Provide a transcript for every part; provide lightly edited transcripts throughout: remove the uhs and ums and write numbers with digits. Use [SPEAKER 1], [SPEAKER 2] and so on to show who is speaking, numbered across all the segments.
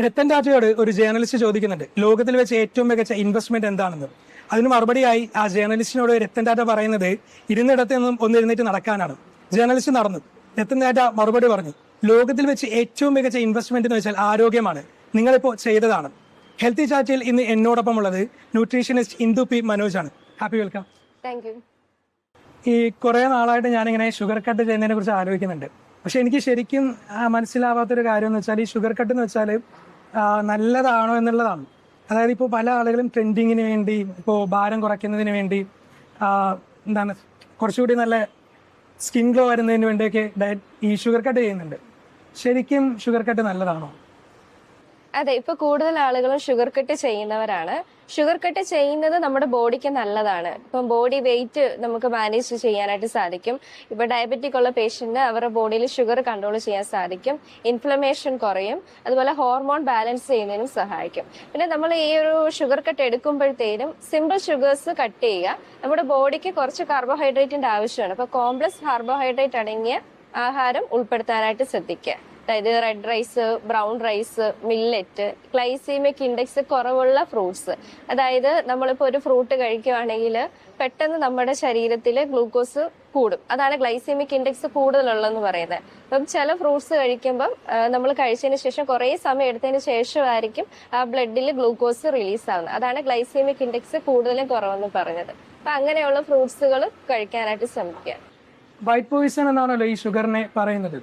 [SPEAKER 1] രത്തൻ ടാറ്റയോട് ഒരു ജേർണലിസ്റ്റ് ചോദിക്കുന്നുണ്ട് ലോകത്തിൽ വെച്ച് ഏറ്റവും മികച്ച ഇൻവെസ്റ്റ്മെന്റ് എന്താണെന്ന്. അതിന് മറുപടിയായി ആ ജേർണലിസ്റ്റിനോട് രത്തൻ ടാറ്റ പറയുന്നത് ഇരുന്നിടത്ത് നിന്നും ഒന്നിരുന്നിട്ട് നടക്കാനാണ്. ജേർണലിസ്റ്റ് നടന്നു. രത്തൻ ടാറ്റ മറുപടി പറഞ്ഞു, ലോകത്തിൽ വെച്ച് ഏറ്റവും മികച്ച ഇൻവെസ്റ്റ്മെന്റ് എന്ന് വെച്ചാൽ ആരോഗ്യമാണ്, നിങ്ങളിപ്പോൾ ചെയ്തതാണ്. ഹെൽത്തി ചാറ്റിൽ ഇന്ന് എന്നോടൊപ്പം ഉള്ളത് ന്യൂട്രീഷനിസ്റ്റ് ഇന്ദു പി മനോജാണ്. Happy welcome.
[SPEAKER 2] Thank you.
[SPEAKER 1] ഈ കുറെ നാളായിട്ട് ഞാനിങ്ങനെ ഷുഗർ കട്ട് ചെയ്യുന്നതിനെ കുറിച്ച് ആലോചിക്കുന്നുണ്ട്. പക്ഷെ എനിക്ക് ശരിക്കും മനസ്സിലാവാത്തൊരു കാര്യം എന്ന് വെച്ചാൽ ഈ ഷുഗർ കട്ട് എന്ന് വെച്ചാൽ നല്ലതാണോ എന്നുള്ളതാണ്. അതായത് ഇപ്പോൾ പല ആളുകളും ട്രെൻഡിങ്ങിന് വേണ്ടി, ഇപ്പോൾ ഭാരം കുറയ്ക്കുന്നതിന് വേണ്ടി, എന്താണ് കുറച്ചുകൂടി നല്ല സ്കിൻ ഗ്ലോ വരുന്നതിന് വേണ്ടിയൊക്കെ ഈ ഷുഗർ കട്ട് ചെയ്യുന്നുണ്ട്. ശരിക്കും ഷുഗർ കട്ട് നല്ലതാണോ?
[SPEAKER 2] അതെ, ഇപ്പൊ കൂടുതൽ ആളുകളും ഷുഗർ കട്ട് ചെയ്യുന്നവരാണ്. ഷുഗർ കട്ട് ചെയ്യുന്നത് നമ്മുടെ ബോഡിക്ക് നല്ലതാണ്. ഇപ്പം ബോഡി വെയിറ്റ് നമുക്ക് മാനേജ് ചെയ്യാനായിട്ട് സാധിക്കും. ഇപ്പൊ ഡയബറ്റിക് ഉള്ള പേഷ്യന്റിന് അവരുടെ ബോഡിയിൽ ഷുഗർ കൺട്രോൾ ചെയ്യാൻ സാധിക്കും. ഇൻഫ്ലമേഷൻ കുറയും. അതുപോലെ ഹോർമോൺ ബാലൻസ് ചെയ്യുന്നതിനും സഹായിക്കും. പിന്നെ നമ്മൾ ഈ ഒരു ഷുഗർ കട്ട് എടുക്കുമ്പോഴത്തേനും സിമ്പിൾ ഷുഗേഴ്സ് കട്ട് ചെയ്യുക. നമ്മുടെ ബോഡിക്ക് കുറച്ച് കാർബോഹൈഡ്രേറ്റിന്റെ ആവശ്യമാണ്. അപ്പൊ കോംപ്ലക്സ് കാർബോഹൈഡ്രേറ്റ് അടങ്ങിയ ആഹാരം ഉൾപ്പെടുത്താനായിട്ട് ശ്രദ്ധിക്കുക. അതായത് red rice, brown rice, millet, glycemic index കുറവുള്ള ഫ്രൂട്ട്സ്. അതായത് നമ്മളിപ്പോൾ ഒരു ഫ്രൂട്ട് കഴിക്കുകയാണെങ്കിൽ പെട്ടെന്ന് നമ്മുടെ ശരീരത്തിൽ ഗ്ലൂക്കോസ് കൂടും. അതാണ് ഗ്ലൈസീമിക് ഇൻഡെക്സ് കൂടുതലുള്ളതെന്ന് പറയുന്നത്. അപ്പം ചില ഫ്രൂട്ട്സ് കഴിക്കുമ്പം നമ്മൾ കഴിച്ചതിന് ശേഷം കുറേ സമയം എടുത്തതിന് ശേഷമായിരിക്കും ആ ബ്ലഡിൽ ഗ്ലൂക്കോസ് റിലീസ് ആവുന്നത്. അതാണ് ഗ്ലൈസീമിക് ഇൻഡെക്സ് കൂടുതലും കുറവെന്ന് പറഞ്ഞത്. അപ്പം അങ്ങനെയുള്ള ഫ്രൂട്ട്സുകൾ കഴിക്കാനായിട്ട് ശ്രമിക്കുക.
[SPEAKER 1] വൈറ്റ് പോയിസൺ എന്നാണല്ലോ ഈ ഷുഗറിനെ പറയുന്നത്.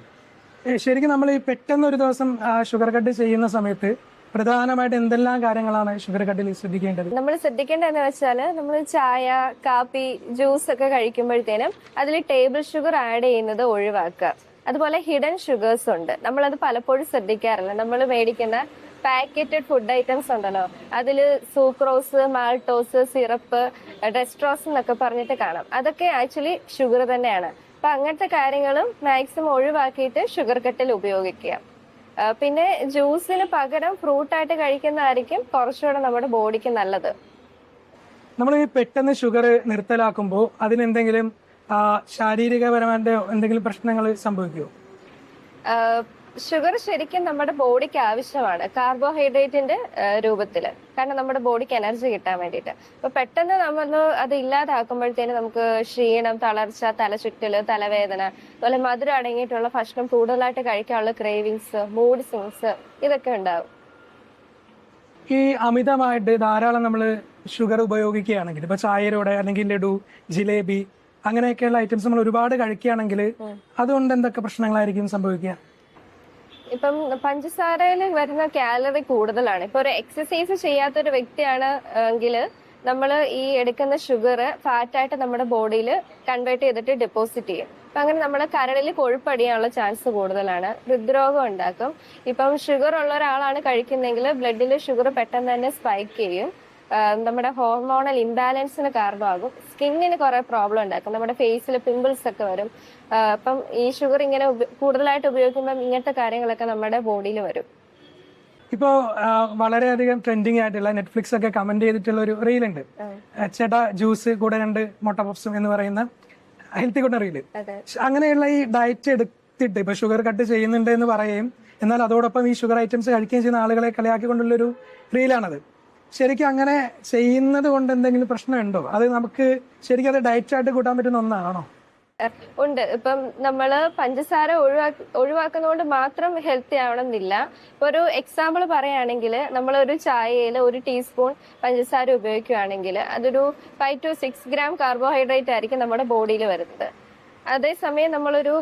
[SPEAKER 1] ശരിക്കും നമ്മൾ ഈ പെട്ടെന്ന് ഒരു ദിവസം ഷുഗർ കട്ട് ചെയ്യുന്ന സമയത്ത് പ്രധാനമായിട്ട് എന്തെല്ലാം കാര്യങ്ങളാണ് ഷുഗർ കട്ടിൽ ശ്രദ്ധിക്കേണ്ടത്?
[SPEAKER 2] നമ്മൾ ശ്രദ്ധിക്കേണ്ടതെന്ന് വെച്ചാൽ നമ്മൾ ചായ, കാപ്പി, ജ്യൂസ് ഒക്കെ കഴിക്കുമ്പോഴത്തേനും അതിൽ ടേബിൾ ഷുഗർ ആഡ് ചെയ്യുന്നത് ഒഴിവാക്കുക. അതുപോലെ ഹിഡൻ ഷുഗേഴ്സ് ഉണ്ട്, നമ്മളത് പലപ്പോഴും ശ്രദ്ധിക്കാറില്ല. നമ്മൾ മേടിക്കുന്ന പാക്കറ്റഡ് ഫുഡ് ഐറ്റംസ് ഉണ്ടല്ലോ, അതിൽ സൂക്രോസ്, മാൾട്ടോസ്, സിറപ്പ്, ഡെസ്ട്രോസ് എന്നൊക്കെ പറഞ്ഞിട്ട് കാണാം. അതൊക്കെ ആക്ച്വലി ഷുഗർ തന്നെയാണ്. അപ്പൊ അങ്ങനത്തെ കാര്യങ്ങളും മാക്സിമം ഒഴിവാക്കിയിട്ട് ഷുഗർ കട്ടിൽ ഉപയോഗിക്കുക. പിന്നെ ജ്യൂസിന് പകരം ഫ്രൂട്ടായിട്ട് കഴിക്കുന്നതായിരിക്കും കുറച്ചുകൂടെ നമ്മുടെ ബോഡിക്ക് നല്ലത്.
[SPEAKER 1] നമ്മൾ ഈ പെട്ടെന്ന് ഷുഗർ നിർത്തലാക്കുമ്പോൾ അതിനെന്തെങ്കിലും ശാരീരികപരമായിട്ട് എന്തെങ്കിലും പ്രശ്നങ്ങൾ സംഭവിക്കുമോ?
[SPEAKER 2] ഷുഗർ ശരിക്കും നമ്മുടെ ബോഡിക്ക് ആവശ്യമാണ് കാർബോഹൈഡ്രേറ്റിന്റെ രൂപത്തില്. കാരണം നമ്മുടെ ബോഡിക്ക് എനർജി കിട്ടാൻ വേണ്ടിയിട്ട്. അപ്പൊ പെട്ടെന്ന് നമ്മൾ അത് ഇല്ലാതാക്കുമ്പോഴത്തേന് നമുക്ക് ക്ഷീണം, തളർച്ച, തലചുറ്റല്, തലവേദന, അതുപോലെ മധുരം അടങ്ങിയിട്ടുള്ള ഭക്ഷണം കൂടുതലായിട്ട് കഴിക്കാനുള്ള ക്രേവിങ്സ്, മൂഡ് സ്വിങ്സ് ഇതൊക്കെ ഉണ്ടാവും.
[SPEAKER 1] ഈ അമിതമായിട്ട് ധാരാളം നമ്മൾ ഷുഗർ ഉപയോഗിക്കുകയാണെങ്കിൽ, ഇപ്പൊ ചായയിലൂടെ അല്ലെങ്കിൽ ലഡു, ജിലേബി അങ്ങനെയൊക്കെയുള്ള ഐറ്റംസ് നമ്മൾ ഒരുപാട് കഴിക്കുകയാണെങ്കിൽ അതുകൊണ്ട് എന്തൊക്കെ പ്രശ്നങ്ങളായിരിക്കും സംഭവിക്കുക?
[SPEAKER 2] ഇപ്പം പഞ്ചസാരയിൽ വരുന്ന കാലറി കൂടുതലാണ്. ഇപ്പൊ ഒരു എക്സസൈസ് ചെയ്യാത്തൊരു വ്യക്തിയാണ് എങ്കിൽ നമ്മൾ ഈ എടുക്കുന്ന ഷുഗർ ഫാറ്റായിട്ട് നമ്മുടെ ബോഡിയിൽ കൺവേർട്ട് ചെയ്തിട്ട് ഡെപ്പോസിറ്റ് ചെയ്യും. അപ്പൊ അങ്ങനെ നമ്മുടെ കരളിൽ കൊഴുപ്പടിയാനുള്ള ചാൻസ് കൂടുതലാണ്. ഹൃദ്രോഗം ഉണ്ടാക്കും. ഇപ്പം ഷുഗർ ഉള്ള ഒരാളാണ് കഴിക്കുന്നെങ്കിൽ ബ്ലഡിൽ ഷുഗർ പെട്ടെന്ന് തന്നെ സ്പൈക്ക് ചെയ്യും. നമ്മുടെ ഹോർമോണൽ ഇംബാലൻസിന് കാരണമാകും. സ്കിന്നിന് കുറെ പ്രോബ്ലം ഉണ്ടാക്കും. നമ്മുടെ ഫേസിൽ പിമ്പിൾസ് ഒക്കെ വരും. അപ്പം ഈ ഷുഗർ ഇങ്ങനെ കൂടുതലായിട്ട് ഉപയോഗിക്കുമ്പോൾ ഇങ്ങനത്തെ കാര്യങ്ങളൊക്കെ നമ്മുടെ ബോഡിയിൽ വരും.
[SPEAKER 1] ഇപ്പോ വളരെയധികം ട്രെൻഡിങ് ആയിട്ടുള്ള നെറ്റ്ഫ്ലിക്സ് ഒക്കെ കമന്റ് ചെയ്തിട്ടുള്ള ഒരു റീലുണ്ട്, ചേട്ടാ ജ്യൂസ് കൂടെ 2 മുട്ട പപ്സും എന്ന് പറയുന്ന ഹെൽത്തി കൂടെ റീല്. അങ്ങനെയുള്ള ഈ ഡയറ്റ് എടുത്തിട്ട് ഇപ്പൊ ഷുഗർ കട്ട് ചെയ്യുന്നുണ്ട് എന്ന് പറയുകയും എന്നാൽ അതോടൊപ്പം ഈ ഷുഗർ ഐറ്റംസ് കഴിക്കുകയും ചെയ്യുന്ന ആളുകളെ കളിയാക്കിക്കൊണ്ടുള്ളൊരു റീലാണത്. ശരിക്കും അങ്ങനെ ചെയ്യുന്നത് കൊണ്ട് എന്തെങ്കിലും പ്രശ്നമുണ്ടോ? അത് നമുക്ക് ശരിക്കും അത് ഡയറ്റായിട്ട് കൂട്ടാൻ പറ്റുന്ന ഒന്നാണോ?
[SPEAKER 2] ഉണ്ട്. ഇപ്പം നമ്മള് പഞ്ചസാര ഒഴിവാക്കുന്നതുകൊണ്ട് മാത്രം ഹെൽത്തി ആവണമെന്നില്ല. ഇപ്പൊ ഒരു എക്സാമ്പിൾ പറയുകയാണെങ്കിൽ, നമ്മളൊരു ചായയിൽ 1 ടീസ്പൂൺ പഞ്ചസാര ഉപയോഗിക്കുകയാണെങ്കിൽ അതൊരു 5 to 6 ഗ്രാം കാർബോഹൈഡ്രേറ്റ് ആയിരിക്കും നമ്മുടെ ബോഡിയിൽ വരുന്നത്. അതേസമയം നമ്മളൊരു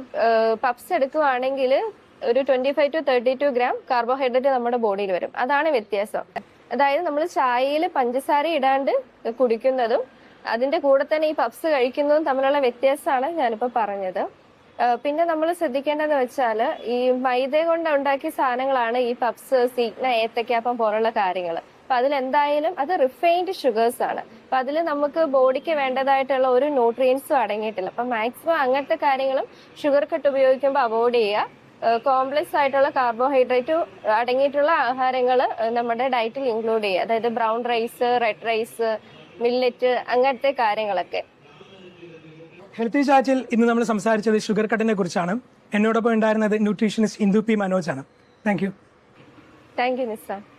[SPEAKER 2] പപ്സ് എടുക്കുകയാണെങ്കിൽ ഒരു 25 to 32 ഗ്രാം കാർബോഹൈഡ്രേറ്റ് നമ്മുടെ ബോഡിയിൽ വരും. അതാണ് വ്യത്യാസം. അതായത് നമ്മൾ ചായയിൽ പഞ്ചസാര ഇടാണ്ട് കുടിക്കുന്നതും അതിന്റെ കൂടെ തന്നെ ഈ പപ്സ് കഴിക്കുന്നതും തമ്മിലുള്ള വ്യത്യാസമാണ് ഞാനിപ്പോ പറഞ്ഞത്. പിന്നെ നമ്മൾ ശ്രദ്ധിക്കേണ്ടതെന്ന് വെച്ചാൽ ഈ മൈദ കൊണ്ട് ഉണ്ടാക്കിയ സാധനങ്ങളാണ് ഈ പപ്സ്, സീഗ്ന, ഏത്തക്കാപ്പം പോലുള്ള കാര്യങ്ങൾ. അപ്പൊ അതിലെന്തായാലും അത് റിഫൈൻഡ് ഷുഗേഴ്സ് ആണ്. അപ്പൊ അതിൽ നമുക്ക് ബോഡിക്ക് വേണ്ടതായിട്ടുള്ള ഒരു ന്യൂട്രിയൻസും അടങ്ങിയിട്ടില്ല. അപ്പൊ മാക്സിമം അങ്ങനത്തെ കാര്യങ്ങളും ഷുഗർ കട്ട് ഉപയോഗിക്കുമ്പോൾ അവോയ്ഡ് ചെയ്യുക. കോംപ്ലക്സ് ആയിട്ടുള്ള കാർബോഹൈഡ്രേറ്റ് അടങ്ങിയിട്ടുള്ള ആഹാരങ്ങൾ നമ്മുടെ ഡയറ്റിൽ ഇൻക്ലൂഡ് ചെയ്യുക. അതായത് brown rice, red rice, millet അങ്ങനത്തെ കാര്യങ്ങളൊക്കെ.
[SPEAKER 1] ഹെൽത്തി ചാറ്റിൽ ഇന്ന് നമ്മൾ സംസാരിച്ചത് ഷുഗർ കട്ടിനെ കുറിച്ചാണ്. എന്നോടൊപ്പം ഉണ്ടായിരുന്നത് ന്യൂട്രീഷനിസ്റ്റ് ഇന്ദു പി മനോജാണ്. Thank you.
[SPEAKER 2] Thank you Nizam.